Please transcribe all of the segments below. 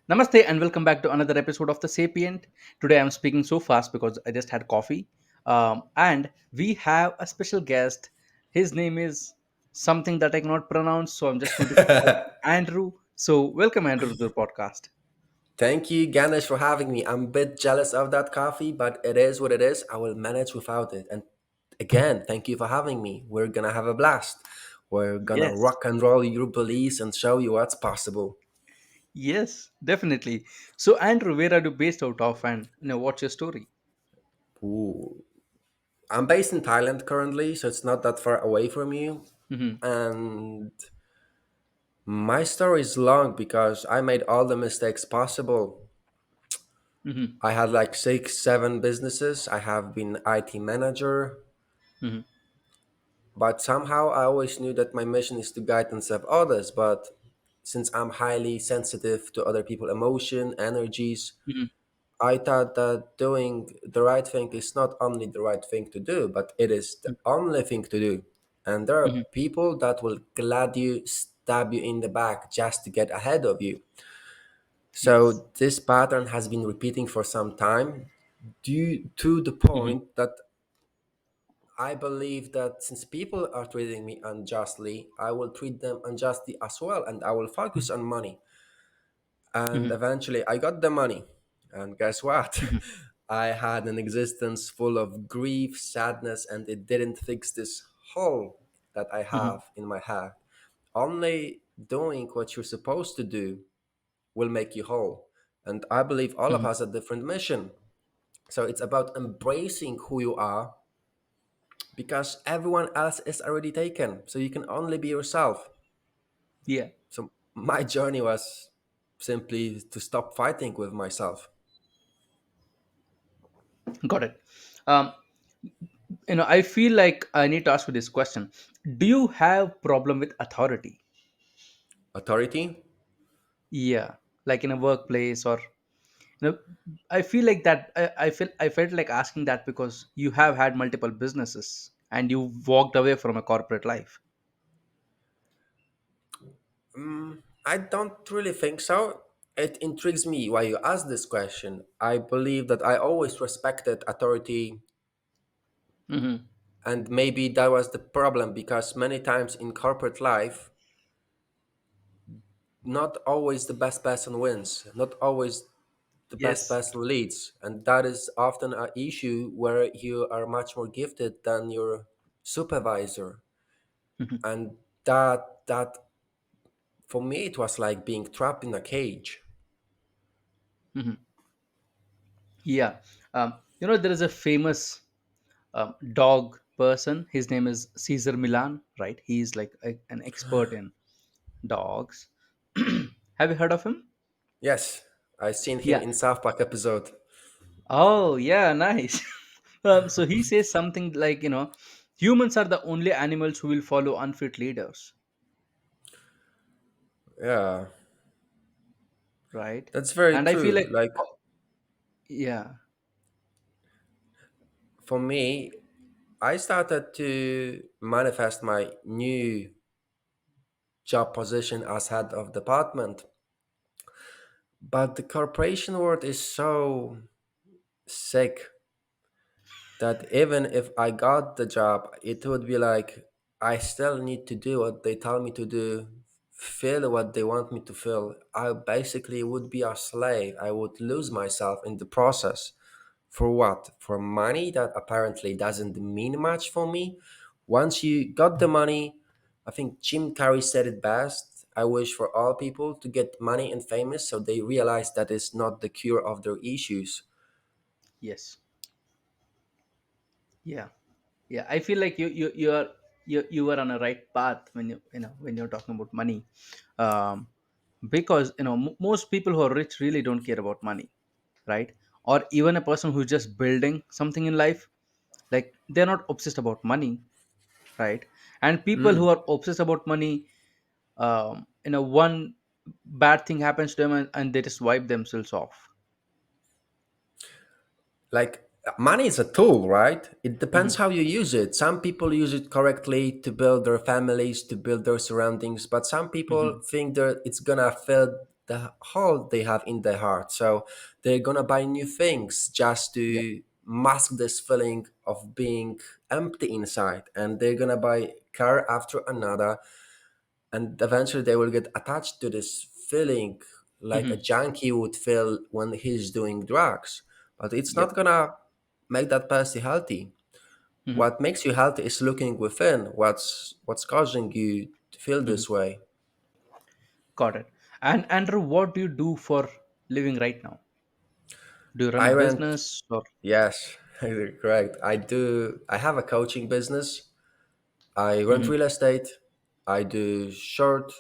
Namaste and welcome back to another episode of the Sapient. Today I'm speaking so fast because I just had coffee. And we have a special guest. His name is something that I cannot pronounce, so I'm just going to call Andrew. So, welcome, Andrew, to the podcast. Thank you, Ganesh, for having me. I'm a bit jealous of that coffee, but it is what it is. I will manage without it. And again, thank you for having me. We're gonna have a blast. We're gonna Yes, rock and roll your beliefs and show you what's possible. yes, definitely. So, Andrew, where are you based out of, and what's your story? Ooh. I'm based in Thailand currently, so it's not that far away from you. Mm-hmm, And my story is long because I made all the mistakes possible. mm-hmm, I had like six, seven businesses. I have been IT manager, mm-hmm, but somehow I always knew that my mission is to guide and serve others. But since I'm highly sensitive to other people's emotion, energies, mm-hmm, I thought that doing the right thing is not only the right thing to do, but it is the only thing to do. And there are mm-hmm. people that will glad stab you in the back just to get ahead of you. Yes. So this pattern has been repeating for some time, due to the Mm-hmm, point that I believe that since people are treating me unjustly, I will treat them unjustly as well, and I will focus on money. And mm-hmm, eventually, I got the money. And guess what? mm-hmm, I had an existence full of grief, sadness, and it didn't fix this hole that I mm-hmm, have in my heart. Only doing what you're supposed to do will make you whole. And I believe all of mm-hmm. us have a different mission. So it's about embracing who you are because everyone else is already taken. So you can only be yourself. Yeah, So my journey was simply to stop fighting with myself. got it. Um, I feel like I need to ask you this question. Do you have problem with authority? Authority? Yeah, like in a workplace or you know I feel like that I felt like asking that because you have had multiple businesses and you walked away from a corporate life. I don't really think so. It intrigues me why you asked this question. I believe that I always respected authority, Mm-hmm. and maybe that was the problem because many times in corporate life, not always the best person wins, not always the best Yes. person leads. And that is often an issue where you are much more gifted than your supervisor. Mm-hmm. And that for me it was like being trapped in a cage. Mm-hmm. Yeah. There is a famous dog person. His name is Caesar Milan, right? He's like an expert in dogs. Have you heard of him? Yes, I've seen him Yeah. in South Park episode. Oh, yeah, nice. So he says something like, humans are the only animals who will follow unfit leaders, Yeah, right? that's very And I feel true. like, Like oh, yeah. for me, I started to manifest my new job position as head of department, but the corporation world is so sick that even if I got the job, it would be like I still need to do what they tell me to do, feel what they want me to feel. I basically would be a slave. I would lose myself in the process. For what? For money that apparently doesn't mean much for me. Once you got the money, I think Jim Carrey said it best. I wish for all people to get money and famous so they realize that it's not the cure of their issues. Yes. Yeah. Yeah. I feel like you are on a right path when when you're talking about money. Um, because, most people who are rich really don't care about money, right? Or even a person who's just building something in life, like they're not obsessed about money, right? And people who are obsessed about money, one bad thing happens to them and they just wipe themselves off. Like money is a tool, right? It depends Hmm. how you use it. Some people use it correctly to build their families, to build their surroundings, but some Hmm. people think that it's gonna fill the hole they have in their heart. So they're gonna buy new things just Yeah. to mask this feeling of being empty inside, and they're gonna buy car after another, and eventually they will get attached to this feeling like a Hmm. junkie would feel when he's doing drugs. But it's Yep. not gonna make that person healthy. Hmm. What makes you healthy is looking within. What's causing you to feel Hmm. this way? Got it. And Andrew, what do you do for living right now? Do you run a I rent. business or? Yes, correct. I do. I have a coaching business. I rent Hmm. real estate. I do short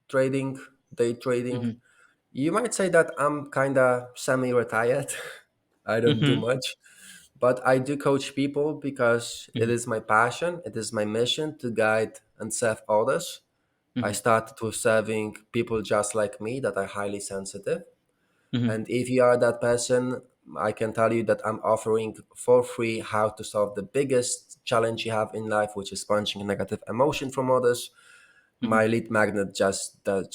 trading, day trading. Hmm. You might say that I'm kind of semi-retired. I don't do Hmm. much, but I do coach people because it Hmm. is my passion. It is my mission to guide and serve others. I Hmm. started with serving people just like me that are highly sensitive. Hmm. And if you are that person, I can tell you that I'm offering for free how to solve the biggest challenge you have in life, which is punching a negative emotion from others. Hmm. My lead magnet just does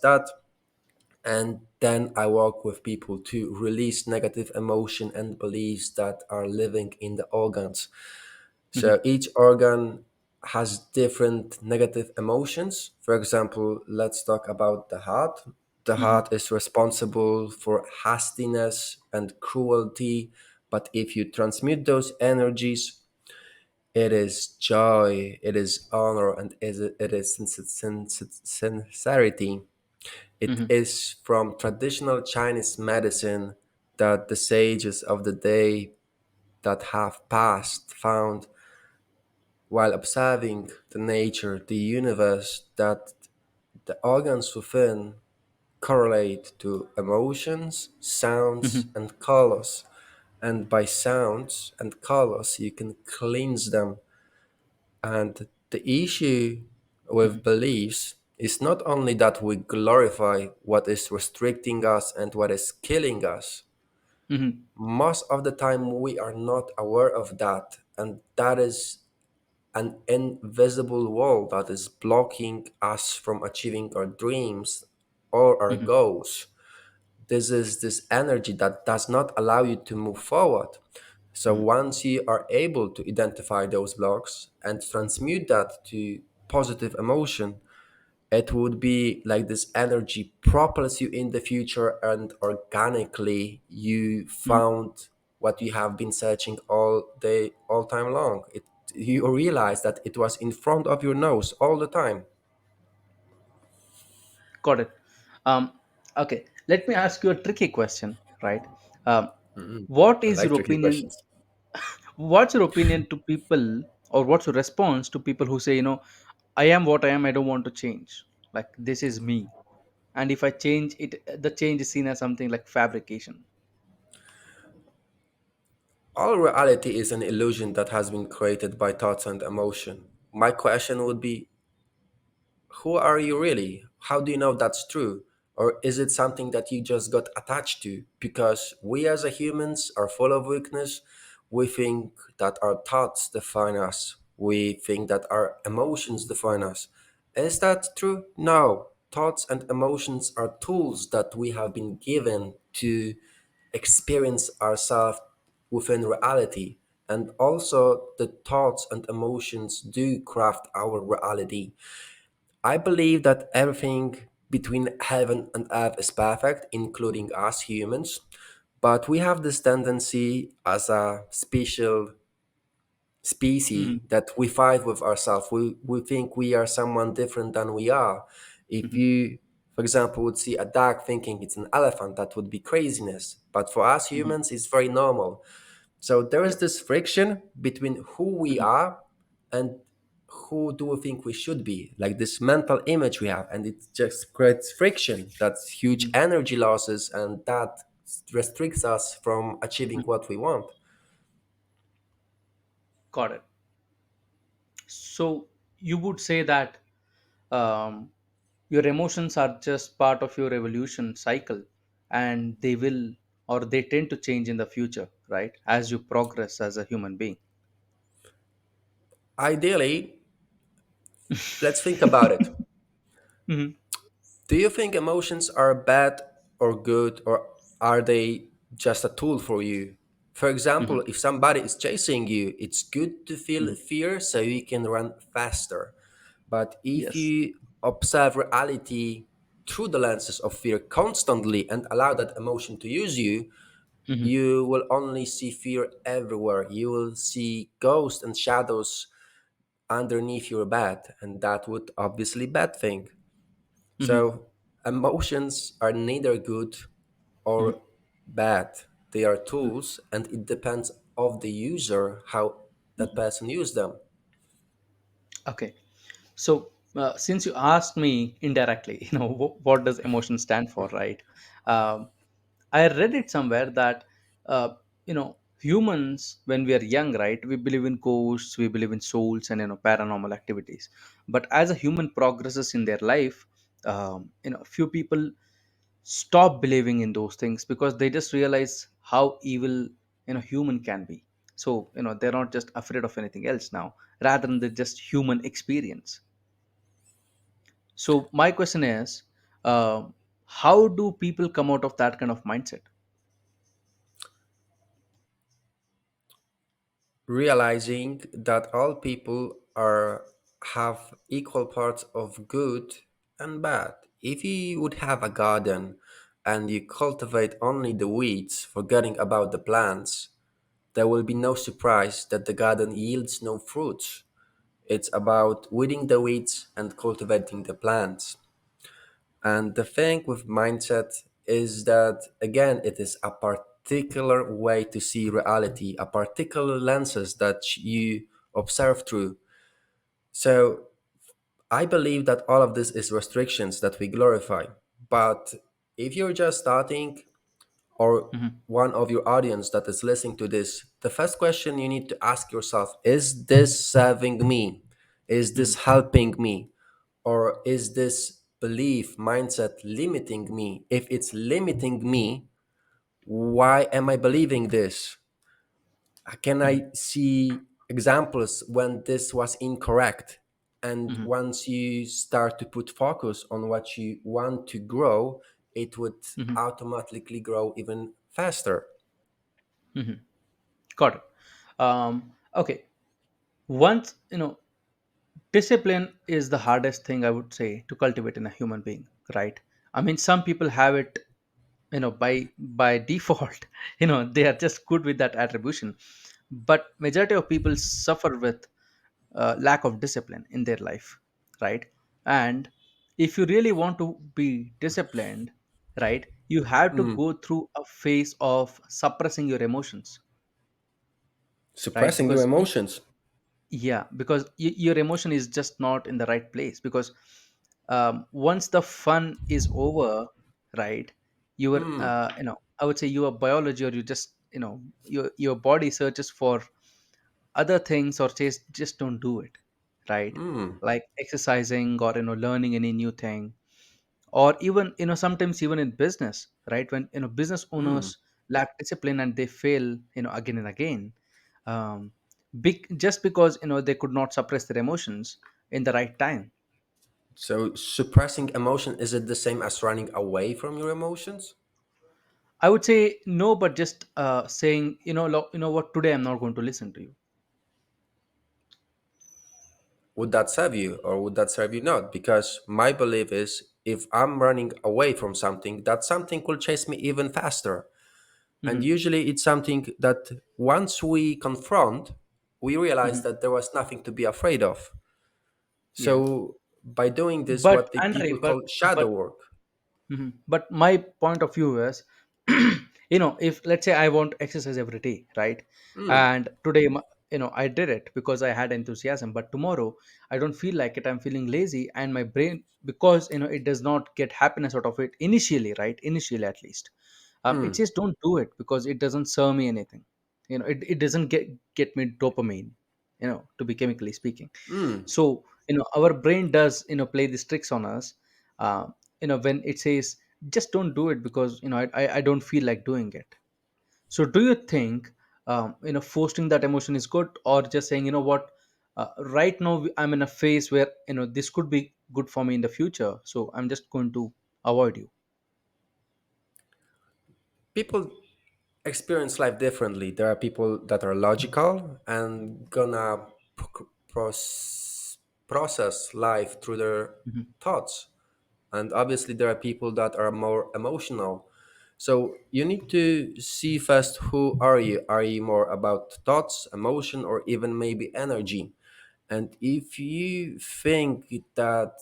that. And then I work with people to release negative emotion and beliefs that are living in the organs. Hmm. So each organ has different negative emotions. For example, let's talk about the heart. The Hmm. heart is responsible for hastiness and cruelty, but if you transmute those energies, it is joy, it is honor, and it is sincerity. It Hmm. is from traditional Chinese medicine that the sages of the day that have passed found while observing the nature, the universe, that the organs within correlate to emotions, sounds, Hmm. and colors. And by sounds and colors, you can cleanse them. And the issue with beliefs is not only that we glorify what is restricting us and what is killing us. Hmm. Most of the time, we are not aware of that. And that is an invisible wall that is blocking us from achieving our dreams or our Hmm. goals. This is this energy that does not allow you to move forward. So Hmm. once you are able to identify those blocks and transmute that to positive emotion, it would be like this energy propels you in the future, and organically you Hmm. found what you have been searching all day, all time long. You realize that it was in front of your nose all the time. Got it. Okay, let me ask you a tricky question, right? Um, what I is like your tricky opinion? questions. What's your opinion to people, or what's your response to people who say, I am what I am, I don't want to change. Like, this is me. And if I change it, the change is seen as something like fabrication. All reality is an illusion that has been created by thoughts and emotion. My question would be, who are you really? How do you know that's true? Or is it something that you just got attached to? Because we as a humans are full of weakness. We think that our thoughts define us. We think that our emotions define us. Is that true? No. Thoughts and emotions are tools that we have been given to experience ourselves within reality. And also, the thoughts and emotions do craft our reality. I believe that everything between heaven and earth is perfect, including us humans. But we have this tendency as a special Hmm. species that we fight with ourselves. We think we are someone different than we are. If Hmm. you, for example, would see a dog thinking it's an elephant, that would be craziness. But for us Hmm. humans, it's very normal. So there is Yep. this friction between who we Hmm. are and who do we think we should be, like this mental image we have, and it just creates friction. That's huge Hmm. energy losses, and that restricts us from achieving what we want. Got it. So you would say that um, your emotions are just part of your evolution cycle, and they will, or they tend to change in the future, right, as you progress as a human being. Ideally, let's think about it. Hmm. Do you think emotions are bad or good, or are they just a tool for you? For example, Hmm. if somebody is chasing you, it's good to feel Hmm. fear so you can run faster. But if Yes. you observe reality through the lenses of fear constantly and allow that emotion to use you, Hmm. you will only see fear everywhere. You will see ghosts and shadows underneath your bed, and that would obviously bad thing. Hmm. So emotions are neither good Hmm. or bad. They are tools, and it depends of the user how that person use them. Okay. So, since you asked me indirectly, what does emotion stand for, right? I read it somewhere that, humans, when we are young, right, we believe in ghosts, we believe in souls, and paranormal activities. But as a human progresses in their life, few people stop believing in those things because they just realize how evil human can be. So they're not just afraid of anything else now, rather than the just human experience. So my question is, uh, how do people come out of that kind of mindset? Realizing that all people are have equal parts of good and bad. If you would have a garden and you cultivate only the weeds, forgetting about the plants, there will be no surprise that the garden yields no fruits. It's about weeding the weeds and cultivating the plants. And the thing with mindset is that, again, it is a particular way to see reality, a particular lenses that you observe through. So I believe that all of this is restrictions that we glorify. But if you're just starting, or Hmm. one of your audience that is listening to this, the first question you need to ask yourself, is this serving me? Is this Hmm. helping me? Or is this belief mindset limiting me? If it's limiting me, why am I believing this? Can Hmm. I see examples when this was incorrect? And Hmm. once you start to put focus on what you want to grow, it would Hmm. automatically grow even faster. Hmm. Got it. Okay. Once discipline is the hardest thing, I would say, to cultivate in a human being, right? I mean, some people have it, by default. They are just good with that attribution. But majority of people suffer with lack of discipline in their life, right? And if you really want to be disciplined, right, you have to Mm. go through a phase of suppressing your emotions, right? Suppressing your Because emotions. yeah, because your emotion is just not in the right place. Because once the fun is over, right, your Mm. I would say your biology, or you just your body searches for other things, or just don't do it, right? Mm. Like exercising, or learning any new thing, or even sometimes even in business, right? When business Mm. owners lack discipline and they fail again and again, big just because they could not suppress their emotions in the right time. So suppressing emotion, is it the same as running away from your emotions? I would say no, but just saying, what, today I'm not going to listen to you. Would that serve you or would that serve you not? Because my belief is if I'm running away from something, that something will chase me even faster. And Hmm. usually it's something that once we confront, we realize Hmm. that there was nothing to be afraid of. Yeah. So by doing this, But what the Andre, people call shadow but work. Mhm. But my point of view is, if let's say I want to exercise every day, right? Mm. And today, I did it because I had enthusiasm. But tomorrow, I don't feel like it. I'm feeling lazy, and my brain, because it does not get happiness out of it initially, right? Initially, at least, it Mm. says don't do it because it doesn't serve me anything. It doesn't get me dopamine, to be chemically speaking. Mm. So our brain does play these tricks on us. When it says just don't do it because I don't feel like doing it. So do you think forcing that emotion is good, or just saying, what, right now I'm in a phase where this could be good for me in the future, so I'm just going to avoid you? People experience life differently. There are people that are logical and gonna process life through their Mhm. thoughts, and obviously there are people that are more emotional. So you need to see first, who are you? Are you more about thoughts, emotion, or even maybe energy? And if you think that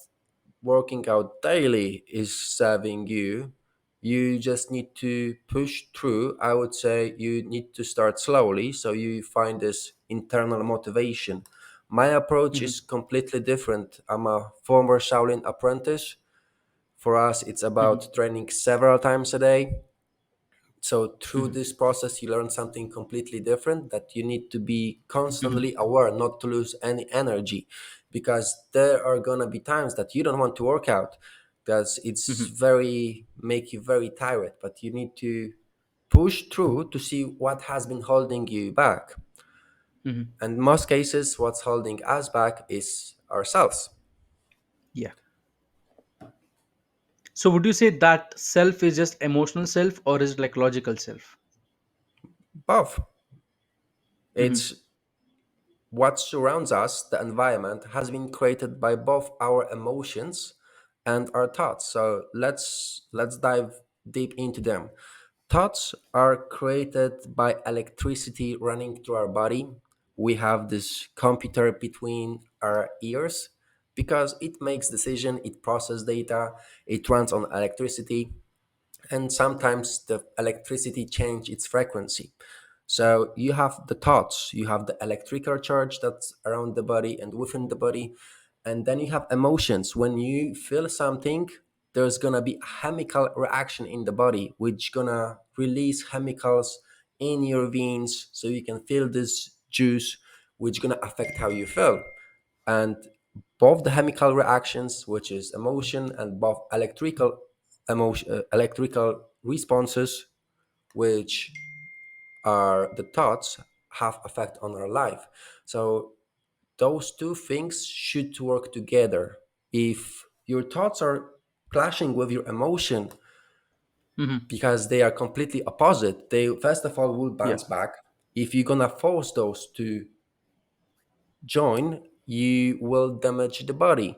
working out daily is serving you, you just need to push through. I would say you need to start slowly so you find this internal motivation. My approach Mhm. is completely different. I'm a former Shaolin apprentice. For us, it's Mhm. about training several times a day. So through Mhm. this process, you learn something completely different, that you need to be Mhm. constantly aware, not to lose any energy, because there are gonna be times that you don't want to work out, because it's Mhm. very make you very tired. But you need to push through to see what has been holding you back. Mhm. And in most cases, what's holding us back is ourselves. Yeah. So would you say that self is just emotional self, or is it like logical self? Both. Mhm. It's what surrounds us, the environment, has been created by both our emotions and our thoughts. So let's dive deep into them. Thoughts are created by electricity running through our body. We have this computer between our ears because it makes decision, it processes data, it runs on electricity, and sometimes the electricity change its frequency. So you have the thoughts, you have the electrical charge that's around the body and within the body, and then you have emotions. When you feel something, there's gonna be a chemical reaction in the body which gonna release chemicals in your veins so you can feel this juice, which gonna affect how you feel. And both the chemical reactions, which is emotion, and both electrical responses, which are the thoughts, have effect on our life. So those two things should work together. If your thoughts are clashing with your emotion Mhm. because they are completely opposite, they first of all will Yeah. bounce back. If you're gonna force those to join, you will damage the body,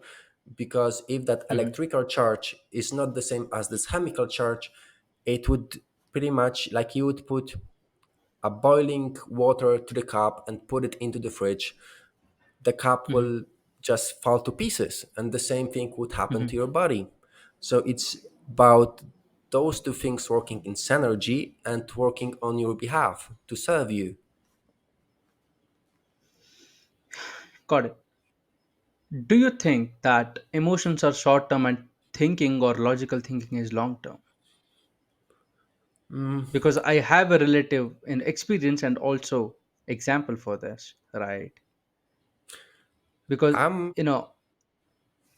because if that Mhm. electrical charge is not the same as this chemical charge, it would pretty much like you would put a boiling water to the cup and put it into the fridge. The cup Mhm. will just fall to pieces, and the same thing would happen Mhm. to your body. So it's about those two things working in synergy and working on your behalf to serve you. Got it. Do you think that emotions are short term and thinking or logical thinking is long term? Because I have a relative in experience and also example for this, right? Because i'm you know,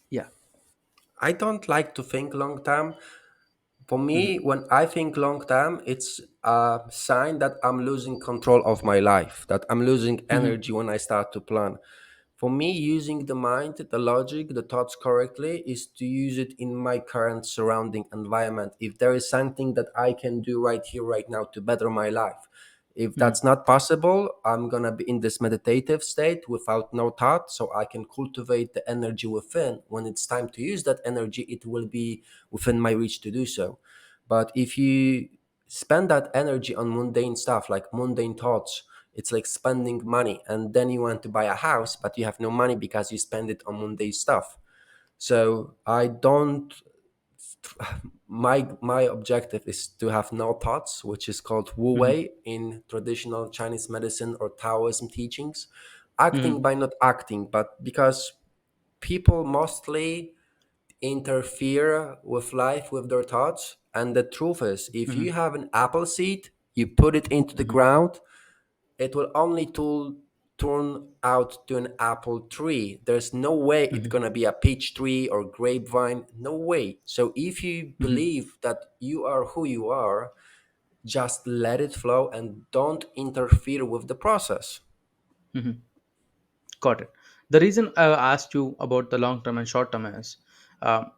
yeah. I don't like to think long term. For Mhm. me, when I think long term, it's a sign that I'm losing control of my life, that I'm losing Mhm. energy when I start to plan. For me, using the mind, the logic, the thoughts correctly is to use it in my current surrounding environment. If there is something that I can do right here, right now to better my life, if Mhm. that's not possible, I'm gonna be in this meditative state without no thought, so I can cultivate the energy within. When it's time to use that energy, it will be within my reach to do so. But if you spend that energy on mundane stuff like mundane thoughts, it's like spending money, and then you want to buy a house, but you have no money because you spend it on mundane stuff. So I don't. My objective is to have no thoughts, which is called Wu Mhm. Wei in traditional Chinese medicine or Taoism teachings. Acting Mhm. by not acting, but because people mostly interfere with life with their thoughts. And the truth is, if Mhm. you have an apple seed, you put it into the Mhm. ground, it will only turn out to an apple tree. There's no way it's Mhm. gonna be a peach tree or grapevine. No way. So if you Mhm. believe that you are who you are, just let it flow and don't interfere with the process. Mhm. Got it. The reason I asked you about the long term and short term is, um,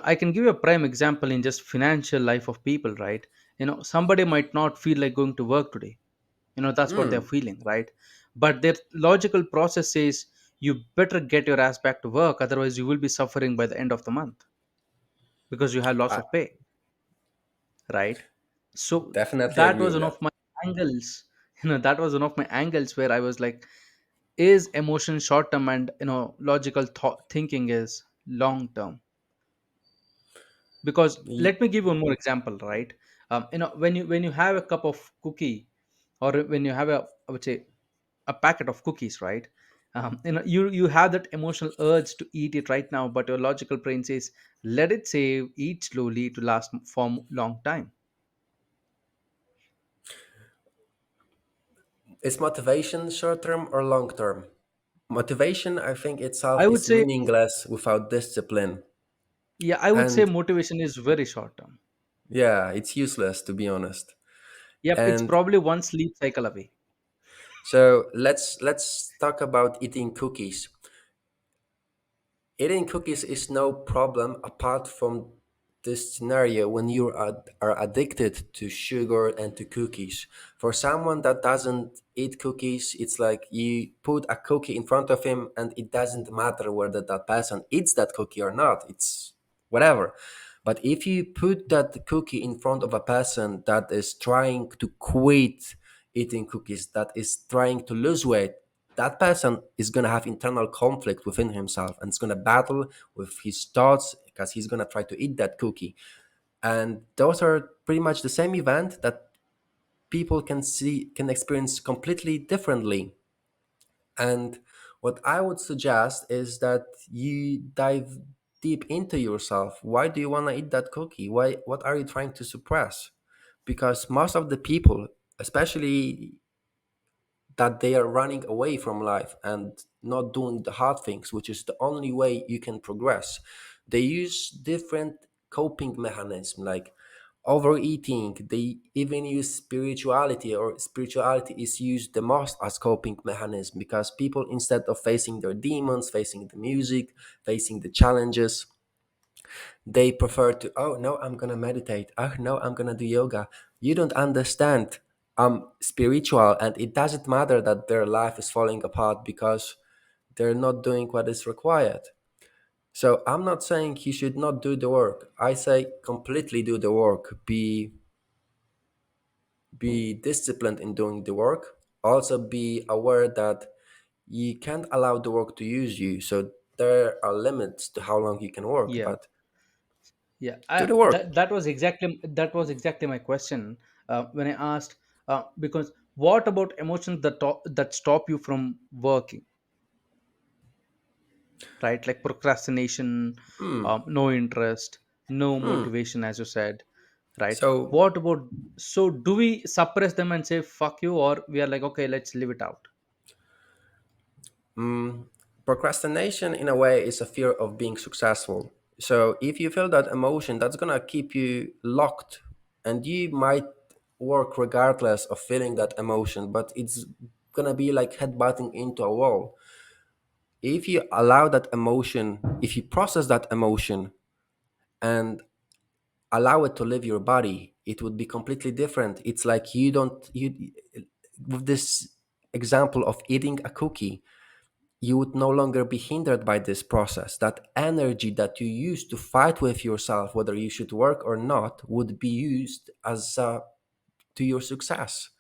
I can give you a prime example in just financial life of people, right? Somebody might not feel like going to work today. That's what they're Hmm. feeling, right? But their logical process says you better get your ass back to work, otherwise you will be suffering by the end of the month because you have lots I of pay, right? So definitely that agree was with one that. of my angles. That was one of my angles where I was like, is emotion short term, and logical thinking is long term? Because Y- let me give you one more example, right? When you have a cup of cookie, or when you have a, I would say, a packet of cookies, right? You have that emotional urge to eat it right now, but your logical brain says, let it save, eat slowly to last for long time. Is motivation short term or long term? Motivation, I think itself I would is say, meaningless without discipline. yeah, I would say And motivation is very short term. yeah, it's useless to be honest. Yep, it's And probably one sleep cycle away. so let's talk about eating cookies. Eating cookies is no problem apart from this scenario when you are addicted to sugar and to cookies. For someone that doesn't eat cookies, it's like you put a cookie in front of him and it doesn't matter whether that person eats that cookie or not. It's whatever. But if you put that cookie in front of a person that is trying to quit eating cookies, that is trying to lose weight, that person is going to have internal conflict within himself and it's going to battle with his thoughts because he's going to try to eat that cookie. And those are pretty much the same event that people can experience completely differently. And what I would suggest is that you dive deep into yourself. Why do you want to eat that cookie? Why, what are you trying to suppress? Because most of the people, especially that they are running away from life and not doing the hard things, which is the only way you can progress. They use different coping mechanisms like overeating. They even use spirituality, or spirituality is used the most as coping mechanism because people, instead of facing their demons, facing the music, facing the challenges, they prefer to, oh no, I'm gonna meditate. Oh no, I'm gonna do yoga. You don't understand. I'm spiritual, and it doesn't matter that their life is falling apart because they're not doing what is required. So I'm not saying you should not do the work. I say completely do the work. Be disciplined in doing the work. Also be aware that you can't allow the work to use you. So there are limits to how long you can work, Yeah, but yeah. do the work. That was exactly my question when I asked, because what about emotions that stop you from working, right? Like procrastination, Hmm. no interest, no motivation, as you said, right? So What about, so do we suppress them and say fuck you, or we are like, okay, let's leave it out? Mm, procrastination, in a way, is a fear of being successful. So, if you feel that emotion, that's gonna keep you locked, and you might work regardless of feeling that emotion, but it's gonna be like headbutting into a wall. If you allow that emotion, if you process that emotion and allow it to live your body, it would be completely different. It's like you don't, you, with this example of eating a cookie, you would no longer be hindered by this process. That energy that you use to fight with yourself, whether you should work or not, would be used as to your success.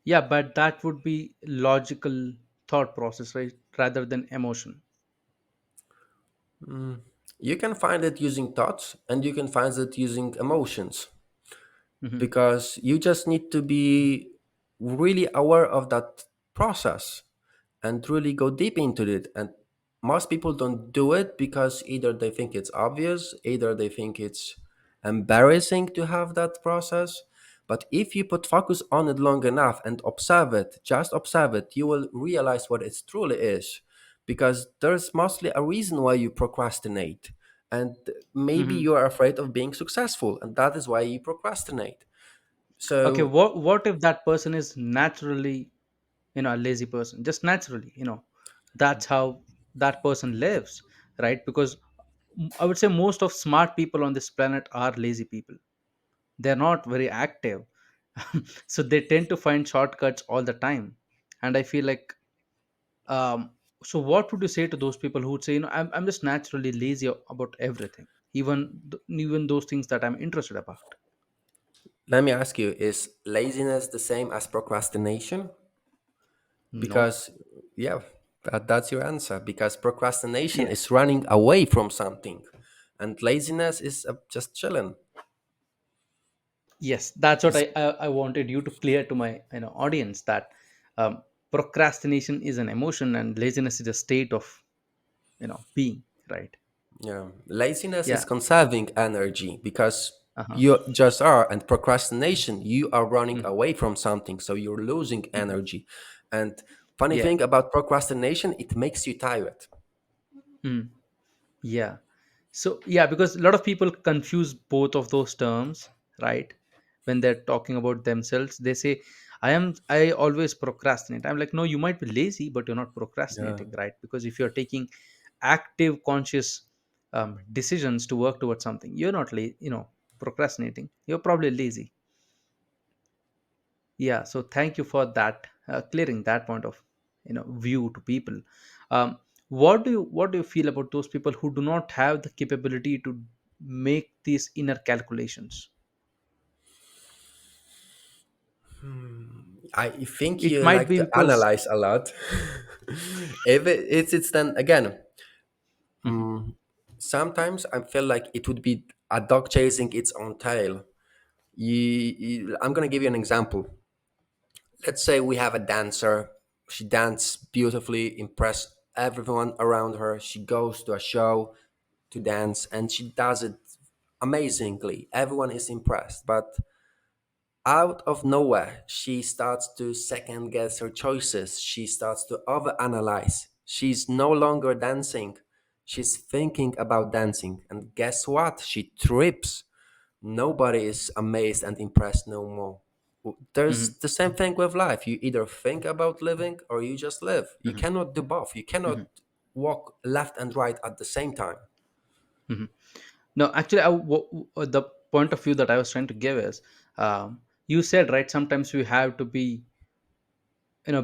Yeah, but that would be logical thought process, right, rather than emotion. You can find it using thoughts and you can find it using emotions Hmm. because you just need to be really aware of that process and really go deep into it. And most people don't do it because either they think it's obvious, either they think it's embarrassing to have that process. But if you put focus on it long enough and observe it, just observe it, you will realize what it truly is. Because there's mostly a reason why you procrastinate. And maybe Hmm. you are afraid of being successful, and that is why you procrastinate. Okay, So, what if that person is naturally, a lazy person, just naturally, that's how that person lives, right? Because I would say most of smart people on this planet are lazy people. They're not very active. So they tend to find shortcuts all the time. And I feel like, um, so what would you say to those people who would say, I'm just naturally lazy about everything, even those things that I'm interested about? Let me ask you, is laziness the same as procrastination? No. Because, yeah, that's your answer. Because procrastination Yeah. is running away from something, and laziness is just chilling. Yes, that's what It's, I wanted you to clear to my audience, that procrastination is an emotion and laziness is a state of being, right? yeah, laziness is Yeah. conserving energy because Uh-huh. you just are, and procrastination, you are running Mhm. away from something, so you're losing Mhm. energy. And funny Yeah. thing about procrastination, it makes you tired. Mhm. Yeah. So yeah, because a lot of people confuse both of those terms, right? When they're talking about themselves, they say, I always procrastinate. I'm like, no, you might be lazy, but you're not Yeah. procrastinating, right? Because if you're taking active, conscious decisions to work towards something, you're not procrastinating. You're probably lazy. Yeah. So thank you for that, clearing that point of view to people. What do you feel about those people who do not have the capability to make these inner calculations? I think It you might like be to because. analyze a lot. If it's then again, Mhm. sometimes I feel like it would be a dog chasing its own tail. I'm gonna give you an example. Let's say we have a dancer. She dances beautifully, impress everyone around her. She goes to a show to dance, and she does it amazingly. Everyone is impressed, but out of nowhere, she starts to second guess her choices. She starts to overanalyze. She's no longer dancing. She's thinking about dancing. And guess what? She trips. Nobody is amazed and impressed no more. Mhm. There's the same thing with life. You either think about living or you just live. You Mhm. cannot do both. You cannot Mhm. walk left and right at the same time. Mhm. No, actually, the point of view that I was trying to give is, you said, right, sometimes we have to be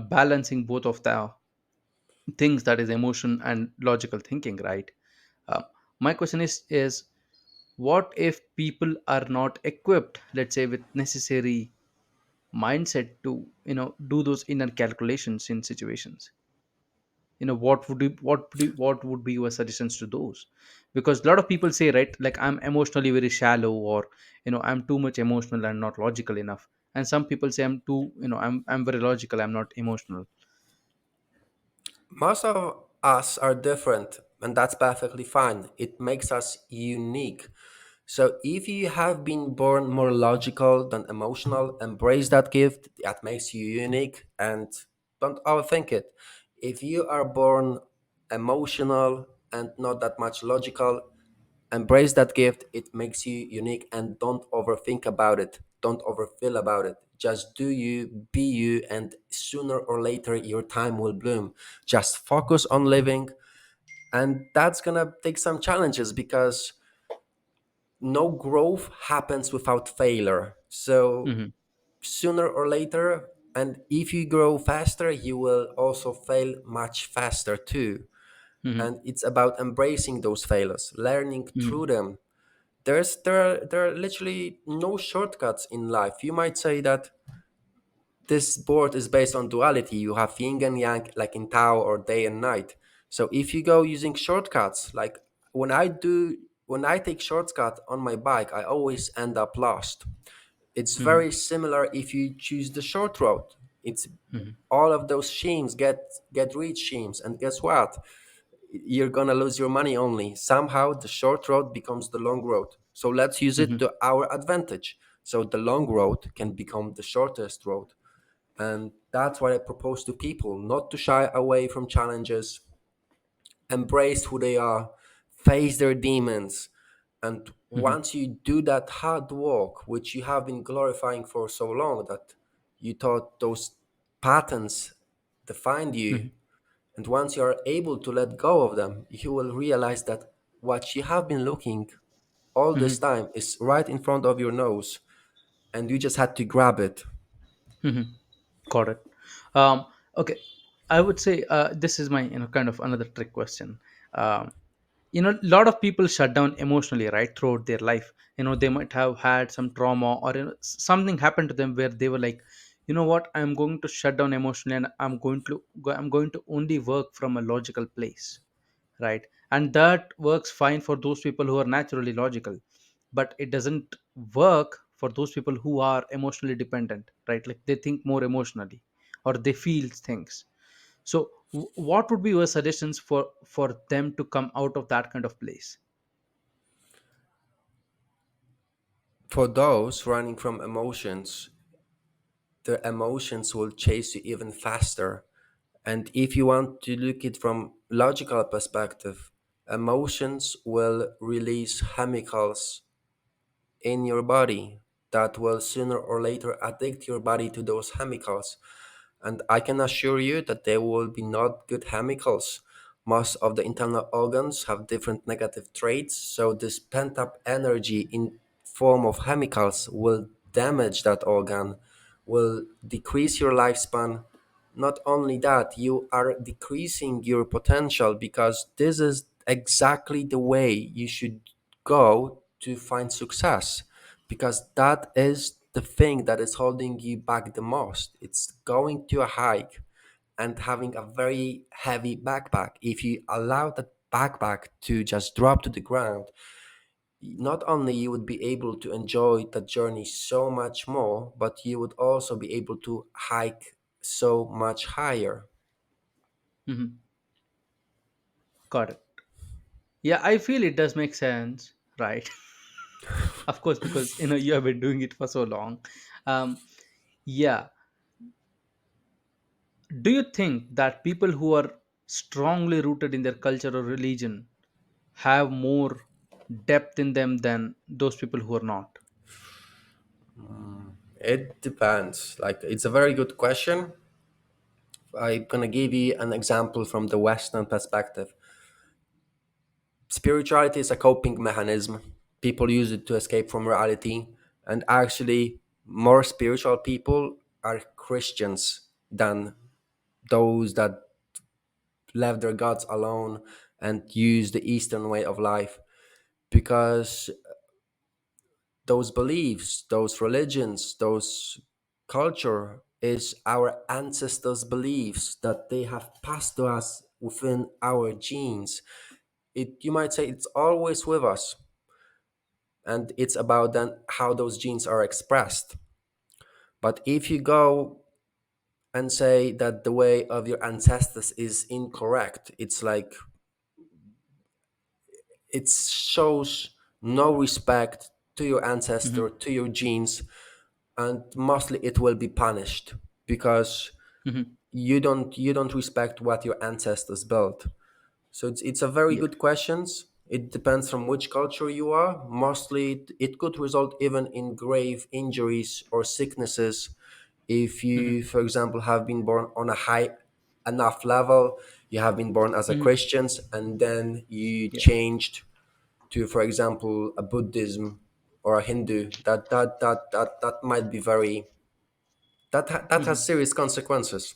balancing both of the things, that is emotion and logical thinking, right? uh, my question is what if people are not equipped, let's say, with necessary mindset to do those inner calculations in situations? What would be your suggestions to those? Because a lot of people say, right, like, I'm emotionally very shallow, or I'm too much emotional and not logical enough. And some people say, I'm very logical, I'm not emotional. Most of us are different, and that's perfectly fine. It makes us unique. So, if you have been born more logical than emotional, embrace that gift. That makes you unique, and don't overthink it. If you are born emotional and not that much logical, embrace that gift. It makes you unique, and don't overthink about it. Don't overfeel about it. Just do you, be you, and sooner or later your time will bloom. Just focus on living, and that's gonna take some challenges because no growth happens without failure. So Hmm. sooner or later, and if you grow faster, you will also fail much faster too. Hmm. And it's about embracing those failures, learning Hmm. through them. There are literally no shortcuts in life. You might say that this board is based on duality. You have yin and yang, like in Tao, or day and night. So if you go using shortcuts, like when I take shortcut on my bike, I always end up lost. It's Hmm. very similar if you choose the short road. It's Hmm. all of those schemes get rich schemes, and guess what? You're gonna lose your money only. Somehow the short road becomes the long road. So let's use it Hmm. to our advantage. So the long road can become the shortest road. And that's what I propose to people, not to shy away from challenges, embrace who they are, face their demons. And Hmm. once you do that hard work, which you have been glorifying for so long that you thought those patterns defined you, Hmm. and once you are able to let go of them, you will realize that what you have been looking all this Hmm. time is right in front of your nose, and you just had to grab it. Hmm. Got it. Um, okay, I would say this is my kind of another trick question. Um, a lot of people shut down emotionally, right, throughout their life. They might have had some trauma, or something happened to them where they were like, you know what, I'm going to shut down emotionally, and I'm going to only work from a logical place, right? And that works fine for those people who are naturally logical, but it doesn't work for those people who are emotionally dependent, right? Like they think more emotionally, or they feel things. So what would be your suggestions for them to come out of that kind of place? For those running from emotions, the emotions will chase you even faster. And if you want to look it from logical perspective, emotions will release chemicals in your body that will sooner or later addict your body to those chemicals. And I can assure you that there will be not good chemicals. Most of the internal organs have different negative traits, so this pent up energy in form of chemicals will damage that organ, will decrease your lifespan. Not only that, you are decreasing your potential, because this is exactly the way you should go to find success, because that is the thing that is holding you back the most. It's going to a hike and having a very heavy backpack. If you allow that backpack to just drop to the ground, not only you would be able to enjoy the journey so much more, but you would also be able to hike so much higher. Hmm. Got it. Yeah, I feel it does make sense, right? Of course, because you have been doing it for so long. Yeah, do you think that people who are strongly rooted in their culture or religion have more depth in them than those people who are not? It depends. Like, it's a very good question. I'm gonna give you an example from the Western perspective. Spirituality is a coping mechanism. People use it to escape from reality, and actually, more spiritual people are Christians than those that left their gods alone and use the Eastern way of life, because those beliefs, those religions, those culture is our ancestors' beliefs that they have passed to us within our genes. It, you might say, it's always with us, and it's about then how those genes are expressed. But if you go and say that the way of your ancestors is incorrect, it's like it shows no respect to your ancestor, Hmm. to your genes, and mostly it will be punished, because Hmm. you don't respect what your ancestors built. So it's a very Yep. good questions. It depends from which culture you are. Mostly it could result even in grave injuries or sicknesses if Hmm. you, for example, have been born on a high enough level. You have been born as a Hmm. Christians, and then you Yeah. changed to, for example, a Buddhism or a Hindu. That might be very, that has Hmm. serious consequences.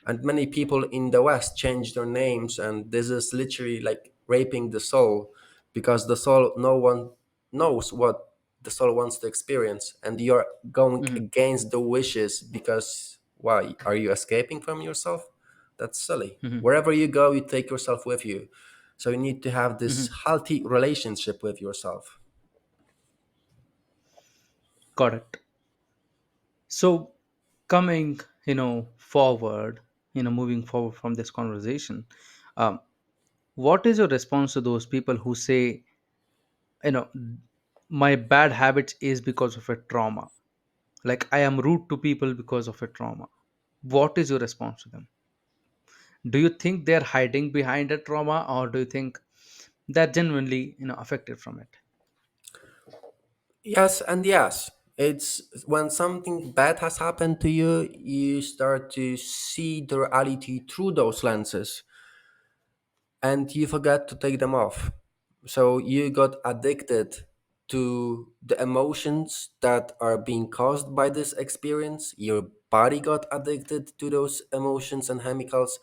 And many people in the West change their names, and this is literally like raping the soul, because the soul, no one knows what the soul wants to experience, and you're going Hmm. against the wishes, because why are you escaping from yourself? That's silly. Hmm. Wherever you go, you take yourself with you. So you need to have this Hmm. healthy relationship with yourself. Got it. So coming, forward, moving forward from this conversation, um, what is your response to those people who say, you know my bad habits is because of a trauma, like I am rude to people because of a trauma? What is your response to them? Do you think they're hiding behind a trauma, or do you think they're genuinely affected from it? Yes, and yes. It's when something bad has happened to you, you start to see the reality through those lenses, and you forget to take them off. So you got addicted to the emotions that are being caused by this experience. Your body got addicted to those emotions and chemicals.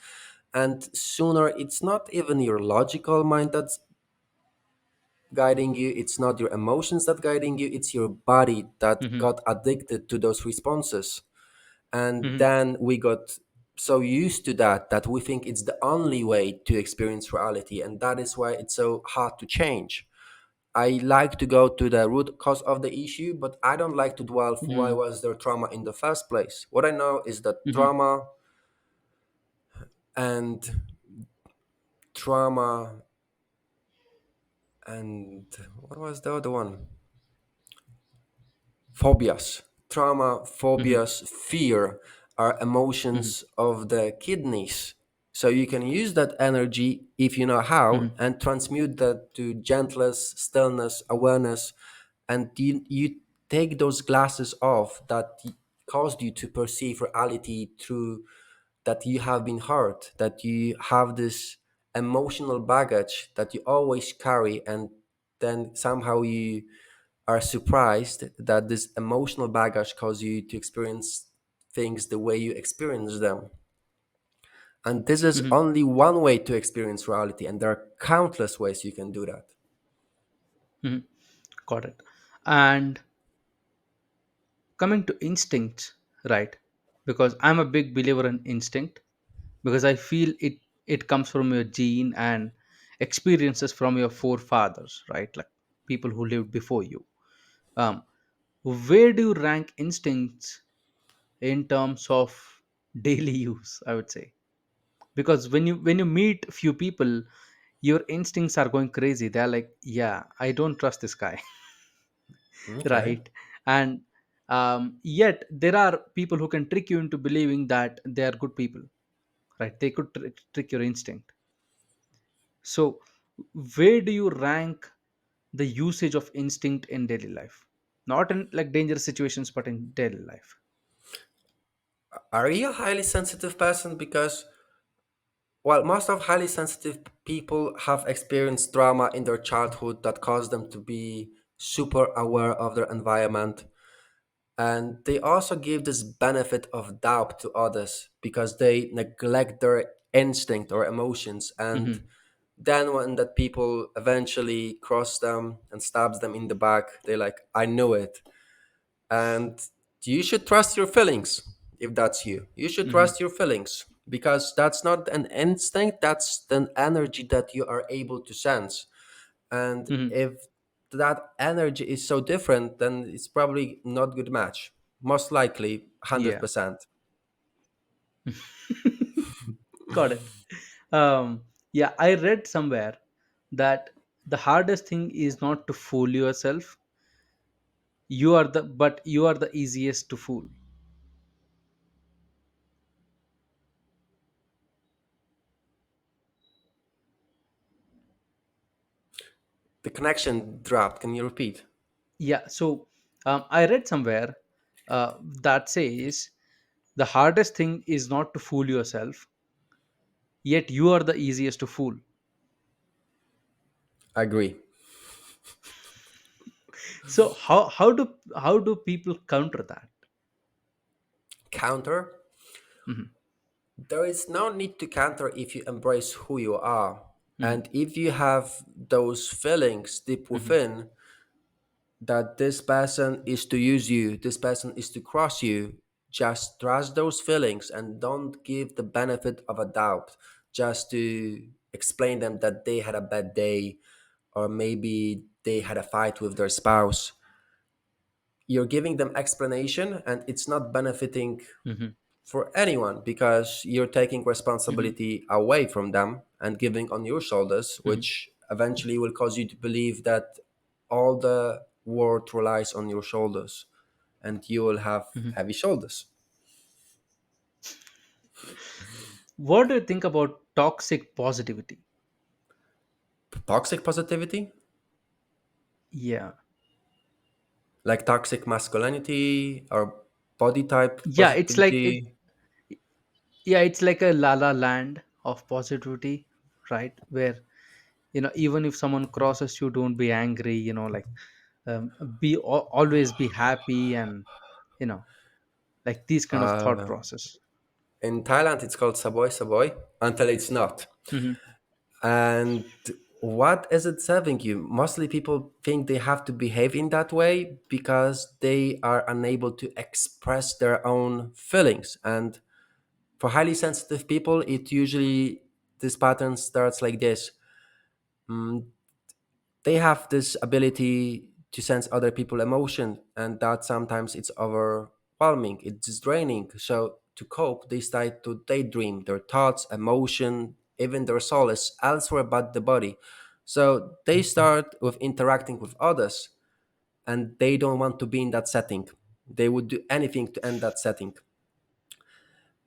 And sooner, it's not even your logical mind that's guiding you, it's not your emotions that guiding you, it's your body that Mm-hmm. got addicted to those responses. And Mm-hmm. then we got so used to that that we think it's the only way to experience reality, and that is why it's so hard to change. I like to go to the root cause of the issue, but I don't like to dwell why Mm-hmm. was there trauma in the first place. What I know is that Mm-hmm. and trauma and what was the other one? Phobias, trauma, Mm-hmm. phobias, fear are Mm-hmm. emotions of the kidneys. So you can use that energy if you know how Mm-hmm. and transmute that to gentleness, stillness, awareness, and you take those glasses off that caused you to perceive reality through that you have been hurt, that you have this emotional baggage that you always carry, and then somehow you are surprised that this emotional baggage causes you to experience things the way you experience them. And this is Mm-hmm. only one way to experience reality, and there are countless ways you can do that. Mm-hmm. Got it. And coming to instincts, right? Because I'm a big believer in instinct, because I feel it comes from your gene and experiences from your forefathers, right? Like people who lived before you. Um, where do you rank instincts in terms of daily use? I would say, because when you meet few people, your instincts are going crazy. They're like, yeah, I don't trust this guy, Okay. right? And yet there are people who can trick you into believing that they are good people, right? They could trick your instinct. So where do you rank the usage of instinct in daily life, not in like dangerous situations but in daily life? Are you a highly sensitive person? Because, well, most of highly sensitive people have experienced trauma in their childhood that caused them to be super aware of their environment. And they also give this benefit of doubt to others because they neglect their instinct or emotions. And Hmm. then when that people eventually cross them and stabs them in the back, they're like, I knew it. And you should trust your feelings if that's you. You should Hmm. trust your feelings because that's not an instinct, that's an energy that you are able to sense. And Hmm. if that energy is so different, then it's probably not good match. Most likely Yeah. 100%. Got it. Yeah, I read somewhere that the hardest thing is not to fool yourself. You are the easiest to fool. The connection dropped. Can you repeat? Yeah. So I read somewhere that says the hardest thing is not to fool yourself, yet you are the easiest to fool. Agree. So how do people counter that? Counter. Hmm. There is no need to counter if you embrace who you are. Hmm. And if you have those feelings deep Hmm. within that this person is to use you, this person is to cross you, just trust those feelings and don't give the benefit of a doubt just to explain them that they had a bad day or maybe they had a fight with their spouse. You're giving them explanation and it's not benefiting Hmm. for anyone because you're taking Hmm. responsibility away from them and giving on your shoulders, Hmm. which eventually will cause you to believe that all the world relies on your shoulders and you will have Hmm. heavy shoulders. What do you think about toxic positivity? Toxic positivity, Yeah. like toxic masculinity or body type Yeah, it's like it. positivity. Yeah, it's like a la la land of positivity, right? Where Even if someone crosses you, don't be angry, like, always be happy, and you know like these kind of thought Uh, process. in Thailand, it's called saboy saboy until it's not. Hmm. And what is it serving you? Mostly people think they have to behave in that way because they are unable to express their own feelings. And for highly sensitive people, it usually, this pattern starts like this. Mm, they have this ability to sense other people emotion, and that sometimes it's overwhelming, it's draining. So to cope, they start to daydream their thoughts, emotion, even their soul is elsewhere but the body. So they start with interacting with others, and they don't want to be in that setting. They would do anything to end that setting,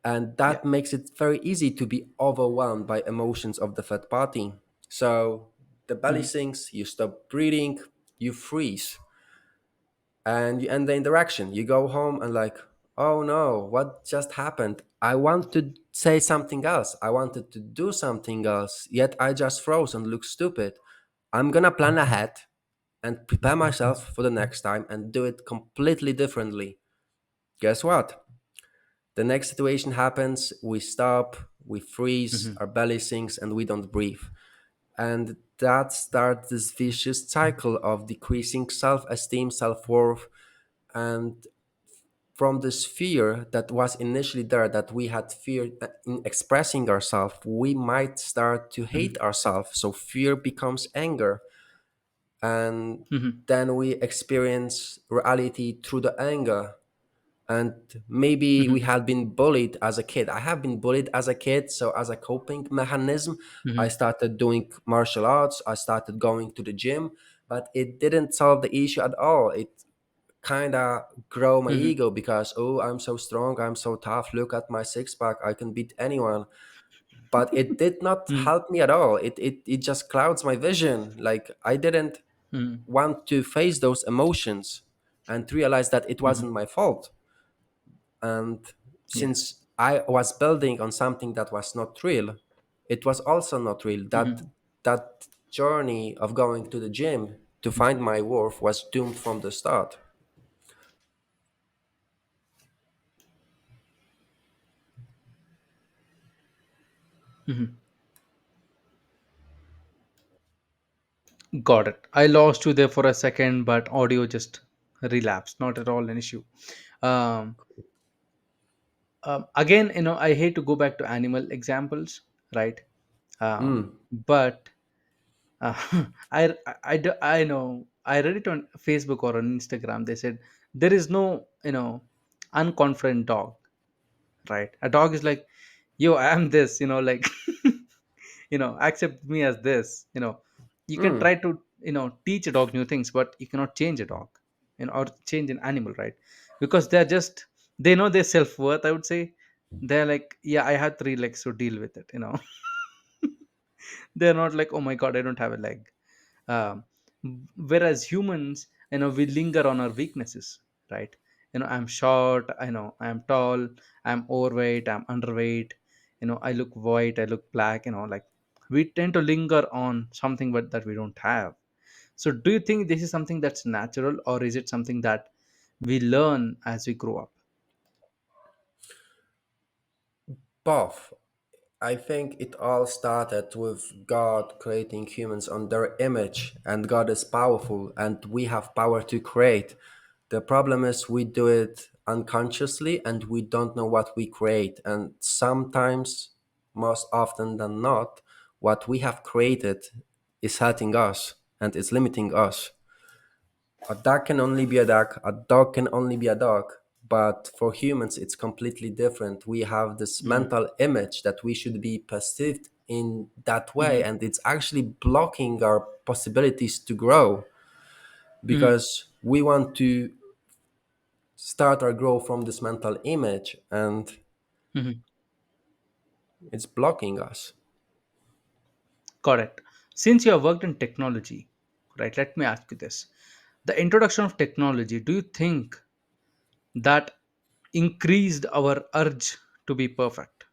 and Yeah. that makes it very easy to be overwhelmed by emotions of the third party. So the belly Hmm. sinks, you stop breathing, you freeze, and you end the interaction. You go home and like, oh no, what just happened? I want to say something else. I wanted to do something else, yet I just froze and looked stupid. I'm gonna plan ahead and prepare myself for the next time and do it completely differently. Guess what? The next situation happens, we stop, we freeze, Hmm. our belly sinks, and we don't breathe. And that starts this vicious cycle of decreasing self esteem, self worth, and from this fear that was initially there, that we had fear in expressing ourselves, we might start to Hmm. hate ourselves. So fear becomes anger, and Hmm. then we experience reality through the anger. And maybe we Hmm. had been bullied as a kid. I have been bullied as a kid, so as a coping mechanism, I Hmm. started doing martial arts, I started going to the gym, but it didn't solve the issue at all. It kind of grow my Hmm. ego because, oh, I'm so strong, I'm so tough, look at my six pack, I can beat anyone. But it did not Hmm. help me at all. It just clouds my vision. Like I didn't Hmm. want to face those emotions and realize that it Hmm. wasn't my fault. And Yeah. since I was building on something that was not real, it was also not real. That Hmm. that journey of going to the gym to find my worth was doomed from the start. Hmm. Got it. I lost you there for a second, but audio just relapsed. Not at all an issue. Um, Again, I hate to go back to animal examples, right? Mm, But uh, I know I read it on Facebook or on Instagram. They said there is no unconfident dog, right? A dog is like, yo, I am this, like, accept me as this. You can mm, try to teach a dog new things, but you cannot change a dog, or change an animal, right? Because they know their self-worth, I would say. They're like, yeah, I had three legs, so deal with it. They're not like, oh my god, I don't have a leg. um, Whereas humans, we linger on our weaknesses, right? I'm short, I'm tall, I'm overweight, I'm underweight, I look white, I look black, like we tend to linger on something but that we don't have. So do you think this is something that's natural, or is it something that we learn as we grow up? both. I think it all started with God creating humans on their image, and God is powerful, and we have power to create. The problem is we do it unconsciously and we don't know what we create. And sometimes, most often than not, what we have created is hurting us and is limiting us. A duck can only be a duck, a dog can only be a dog. But for humans, it's completely different. We have this Mm-hmm. mental image that we should be perceived in that way, Mm-hmm. and it's actually blocking our possibilities to grow Mm-hmm. because we want to start our growth from this mental image, and Mm-hmm. it's blocking us. Correct. Since you have worked in technology, right, let me ask you this. The introduction of technology, do you think that increased our urge to be perfect?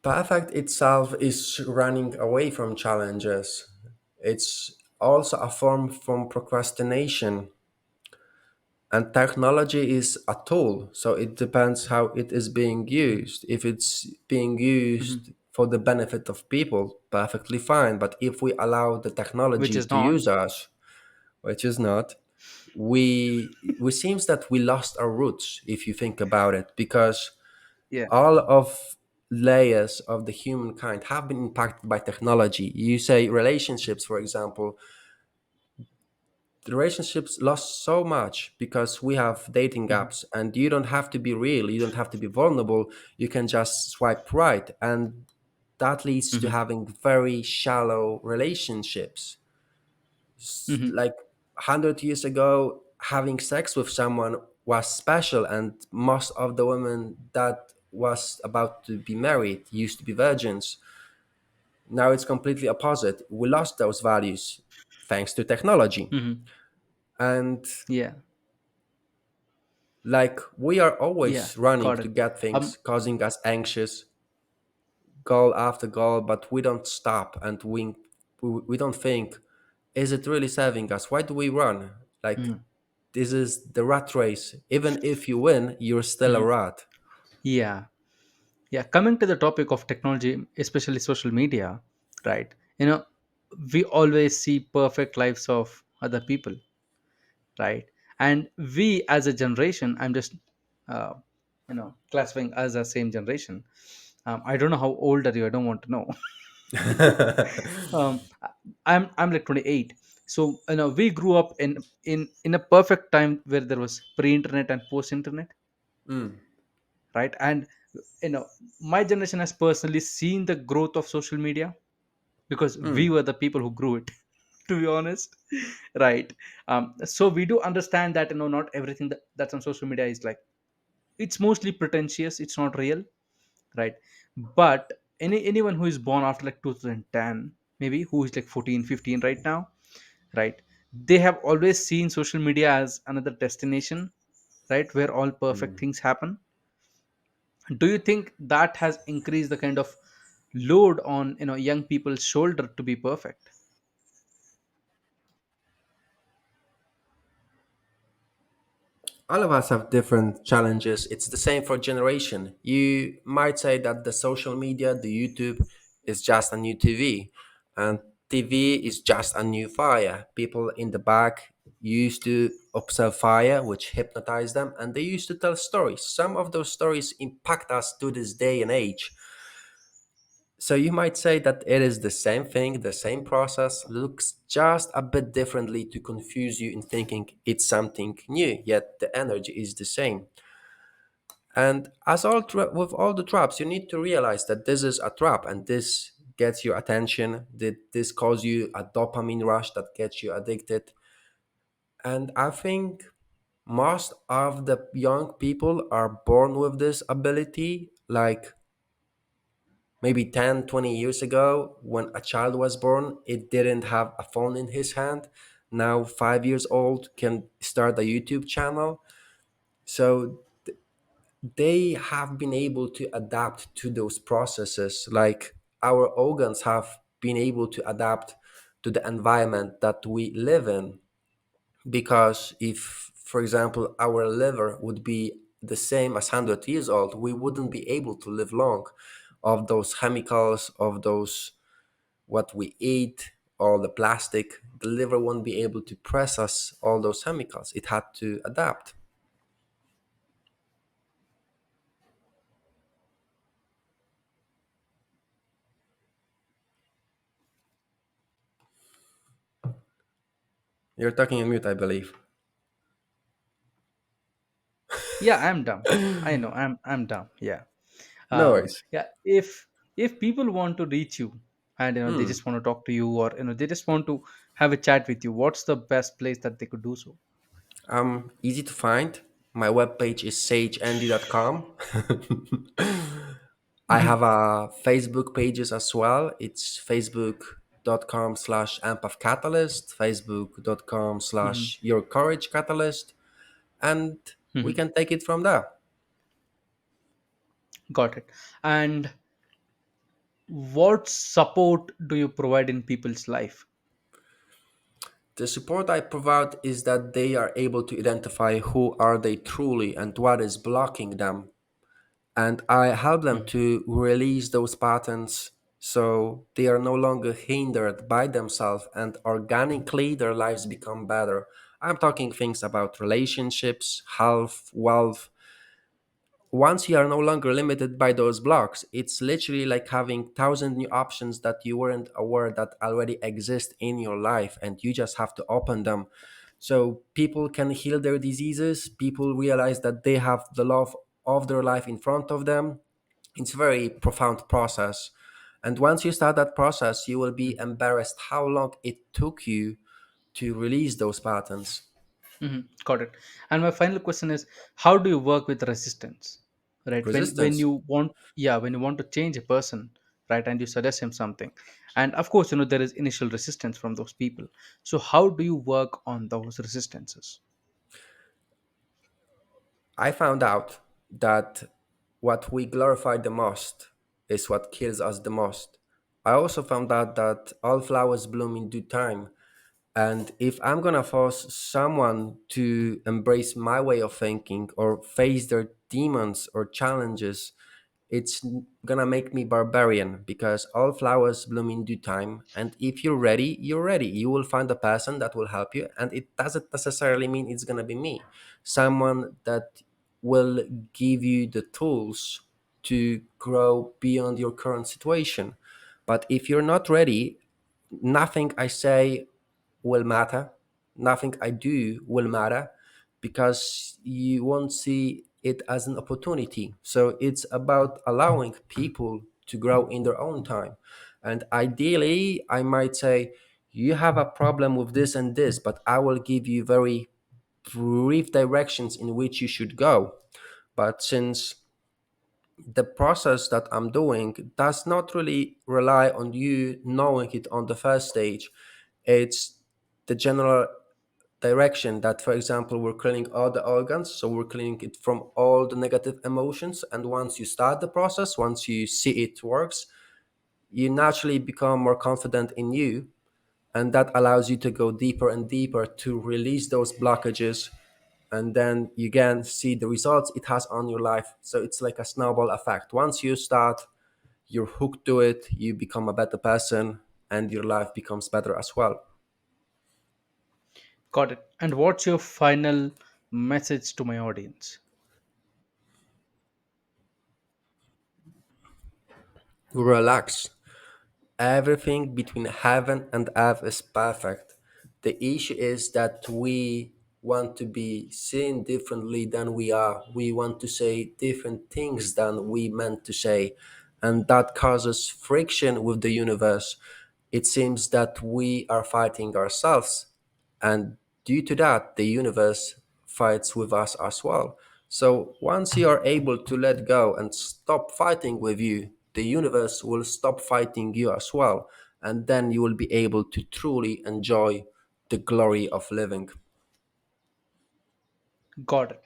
Perfect itself is running away from challenges. It's also a form from procrastination. And technology is a tool, so it depends how it is being Mhm. used. If it's being Mhm. used for the benefit of people, perfectly fine. But if we allow the Which technology is to not. use us, which is not, we seems that we lost our roots if you think about it, because Yeah. all of layers of the humankind have been impacted by technology. You say relationships, for example, the relationships lost so much because we have dating Mhm. apps, and you don't have to be real, you don't have to be vulnerable, you can just swipe right, and that leads to Mhm. having very shallow relationships. Mhm. Like 100 years ago, having sex with someone was special, and most of the women that was about to be married used to be virgins. Now it's completely opposite. We lost those values thanks to technology. Mhm. And Yeah. like we are Yeah. always running Got to it. get Um. things causing us anxious, goal after goal, but we don't stop, and we don't think, is it really serving us? Why do we run? Like, Mhm. this is the rat race. Even if you win, you're still a Mhm. rat. Yeah. Yeah. Coming to the topic of technology, especially social media, right? We always see perfect lives of other people, right? And we as a generation, I'm just uh, classifying us as same generation. I don't know how old are you, I don't want to know. um, I'm like 28. So we grew up in a perfect time where there was pre-internet and post-internet, Mm, right? And you know my generation has personally seen the growth of social media because we mm, were the people who grew it, to be honest. Right. So we do understand that not everything that's on social media is like, it's mostly pretentious, it's not real, right? But anyone who is born after like 2010, maybe, who is like 14, 15 right now, right, they have always seen social media as another destination, right, where all perfect mm. things happen. Do you think that has increased the kind of load on young people's shoulder to be perfect? All of us have different challenges. It's the same for generation. You might say that the social media, the YouTube, is just a new TV, and TV is just a new fire. People in the back used to observe fire, which hypnotized them, and they used to tell stories. Some of those stories impact us to this day and age. So you might say that it is the same thing, the same process, looks just a bit differently to confuse you in thinking it's something new, yet the energy is the same. And with all the traps, you need to realize that this is a trap, and this gets your attention, that this causes you a dopamine rush that gets you addicted. And I think most of the young people are born with this ability. Like maybe 10, 20 years ago, when a child was born, it didn't have a phone in his hand. Now 5 years old can start a YouTube channel. So they have been able to adapt to those processes, like our organs have been able to adapt to the environment that we live in. Because if, for example, our liver would be the same as 100 years old, we wouldn't be able to live long, of those chemicals, of those what we eat, all the plastic. The liver won't be able to process all those chemicals. It had to adapt. You're talking on mute, I believe. Yeah, I'm dumb. I know, I'm dumb. Yeah. No worries. Yeah. If people want to reach you, and they Hmm. just want to talk to you, or they just want to have a chat with you, what's the best place that they could do so? Easy to find. My webpage is sageendy.com. I Mhm. have a Facebook pages as well. It's facebook.com/empathcatalyst, facebook.com Mhm. slash your courage catalyst, and we Mhm. can take it from there. Got it. And What support do you provide in people's life? The support I provide is that they are able to identify who are they truly and what is blocking them. And I help them Mhm. to release those patterns so they are no longer hindered by themselves and organically their lives become better. I'm talking things about relationships, health, wealth. Once you are no longer limited by those blocks, it's literally like having thousand new options that you weren't aware that already exist in your life, and you just have to open them. So people can heal their diseases. People realize that they have the love of their life in front of them. It's a very profound process. And once you start that process, you will be embarrassed how long it took you to release those patterns. Got it. And my final question is, how do you work with resistance? Right. When Resistance. you want, yeah, when you want to change a person, right, and you suggest him something, and of course, there is initial resistance from those people. So how do you work on those resistances? I found out that what we glorify the most is what kills us the most. I also found out that all flowers bloom in due time. And if I'm gonna force someone to embrace my way of thinking or face their demons or challenges, it's gonna make me barbarian because all flowers bloom in due time. And if you're ready, you're ready. You will find a person that will help you. And it doesn't necessarily mean it's gonna be me. Someone that will give you the tools to grow beyond your current situation. But if you're not ready, nothing I say will matter. Nothing I do will matter because you won't see it as an opportunity. So it's about allowing people to grow in their own time. And ideally, I might say, you have a problem with this and this, but I will give you very brief directions in which you should go. But since the process that I'm doing does not really rely on you knowing it on the first stage, it's the general direction that, for example, we're cleaning all the organs, so we're cleaning it from all the negative emotions. And once you start the process, once you see it works, you naturally become more confident in you, and that allows you to go deeper and deeper to release those blockages, and then you can see the results it has on your life. So it's like a snowball effect. Once you start, you're hooked to it, you become a better person, and your life becomes better as well. Got it. And what's your final message to my audience? Relax. Everything between heaven and earth is perfect. The issue is that we want to be seen differently than we are. We want to say different things than we meant to say. And that causes friction with the universe. It seems that we are fighting ourselves. And due to that, the universe fights with us as well. So once you are able to let go and stop fighting with you, the universe will stop fighting you as well. And then you will be able to truly enjoy the glory of living. Got it.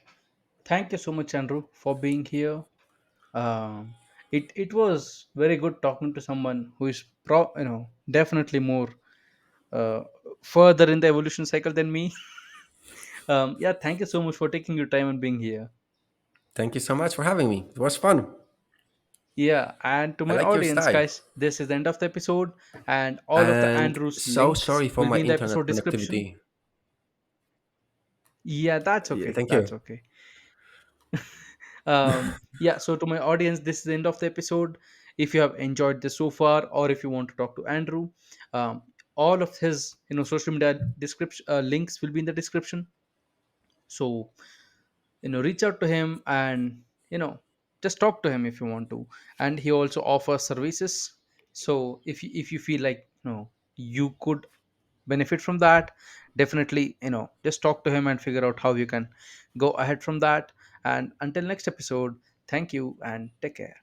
Thank you so much, Andrew, for being here. It was very good talking to someone who is definitely more uh, further in the evolution cycle than me. Yeah, thank you so much for taking your time and being here. Thank you so much for having me. It was fun. Yeah, and to I my like your audience, style. guys, this is the end of the episode, and all of the And Andrew's so links sorry for will my be in the internet episode description. connectivity. Yeah, that's Yeah, okay. thank That's you. okay. Yeah, so to my audience, this is the end of the episode. If you have enjoyed this so far, or if you want to talk to Andrew, um, all of his social media description links will be in the description. So reach out to him, and just talk to him if you want to. And he also offers services. So if you feel like you could benefit from that, definitely just talk to him and figure out how you can go ahead from that. And until next episode, thank you and take care.